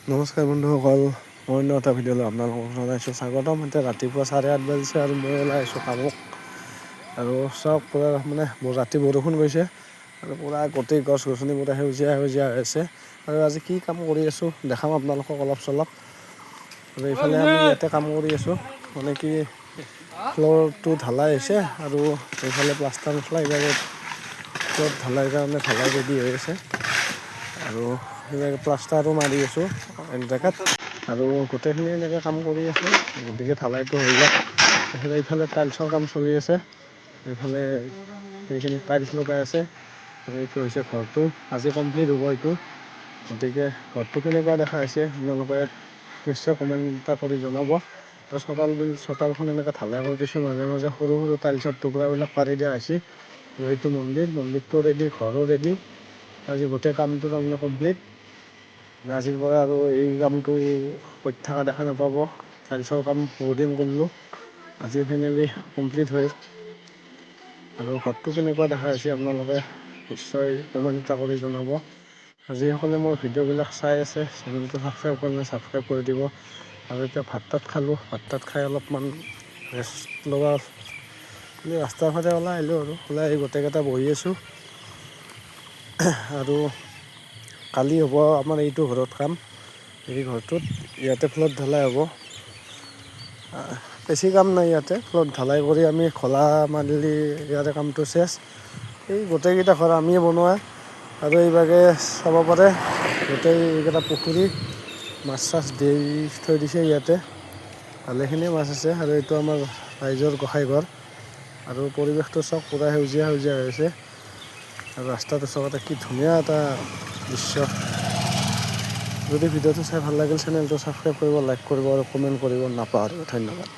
নমস্কাৰ বন্ধুসকল, মই অন্য এটা ভিডিঅ'লৈ আপোনালোকক জনাইছোঁ স্বাগতম। এতিয়া ৰাতিপুৱা 8:30 বাজিছে আৰু মই ওলাই আহিছোঁ কামত। আৰু চাওক পূৰা ৰাতি বৰষুণ গৈছে আৰু পূৰা গোটেই গছ গছনিবোৰ সেউজীয়া সেউজীয়া হৈ আছে। আৰু আজি কি কাম কৰি আছোঁ দেখাম আপোনালোকক অলপ চলপ। আৰু এইফালে আমি ইয়াতে কাম কৰি আছোঁ, কি ফ্ল'ৰটো ঢালাই হৈছে আৰু এইফালে প্লাষ্টাৰ মছলা এইভাগে ফ্ল'ৰ ঢালাইৰ কাৰণে ঢালাই ৰেডি হৈ আছে। আৰু সেইভাগে প্লাষ্টাৰো মাৰি আছোঁ এক জেগাত আৰু গোটেইখিনি এনেকৈ কাম কৰি আছোঁ। গতিকে ঢালাইটো হৈ যায়। এইফালে টাইলছৰ কাম চলি আছে, এইফালে সেইখিনি টাইলছ লগাই আছে। আৰু এইটো হৈছে ঘৰটো, আজি কমপ্লিট হ'ব এইটো। গতিকে ঘৰটো কেনেকুৱা দেখা হৈছে আপোনালোকে নিশ্চয় কমেণ্ট এটা কৰি জনাব। আৰু চোতালখন এনেকৈ ঢালাই কৰি দিছোঁ, মাজে মাজে সৰু সৰু টাইলছৰ টুকুৰাবিলাক পাৰি দিয়া হৈছে। আৰু এইটো মন্দিৰটো ৰেডি, ঘৰো ৰেডি। আজি গোটেই কামটো তাৰমানে কমপ্লিট। আজিৰ পৰা আৰু এই কামটো কৰি থকা দেখা নাপাব। টাইলছৰ কাম বহুত দিন কৰিলোঁ, আজি ফাইনেলি কমপ্লিট হয়। আৰু ঘৰটো কেনেকুৱা দেখা হৈছে আপোনালোকে নিশ্চয় কমেণ্ট এটা কৰি জনাব। যিসকলে মোৰ ভিডিঅ'বিলাক চাই আছে চেনেলটো ছাবস্ক্ৰাইব কৰা নাই ছাবস্ক্ৰাইব কৰি দিব। আৰু এতিয়া ভাত তাত খালোঁ, ভাত তাত খাই অলপমান ৰেষ্ট লোৱা ৰাস্তাৰ ফালে ওলাই আহিলোঁ। আৰু ওলাই আহি গোটেইকেইটা বহি আছোঁ। আৰু কালি হ'ব আমাৰ এইটো ঘৰত কাম, এই ঘৰটোত ইয়াতে ফ্ল'ৰ ঢালাই হ'ব। বেছি কাম নাই ইয়াতে, ফ্ল'ৰ ঢালাই কৰি আমি খলা মাৰিলি ইয়াতে কামটো চেছ। এই গোটেইকেইটা ঘৰ আমিয়ে বনোৱা। আৰু এইভাগে চাব পাৰে গোটেই এইকেইটা পুখুৰী, মাছ চাছ দি থৈ দিছে ইয়াতে, ভালেখিনি মাছ আছে। আৰু এইটো আমাৰ ৰাইজৰ গোসাঁই ঘৰ। আৰু পৰিৱেশটো চব পূৰা সেউজীয়া সেউজীয়া হৈ আছে। আৰু ৰাস্তাটো চবতে কি ধুনীয়া এটা দৃশ্য। যদি ভিডিঅ'টো চাই ভাল লাগিল চেনেলটো ছাবস্ক্ৰাইব কৰিব, লাইক কৰিব আৰু কমেণ্ট কৰিব নাপাহৰিব। ধন্যবাদ।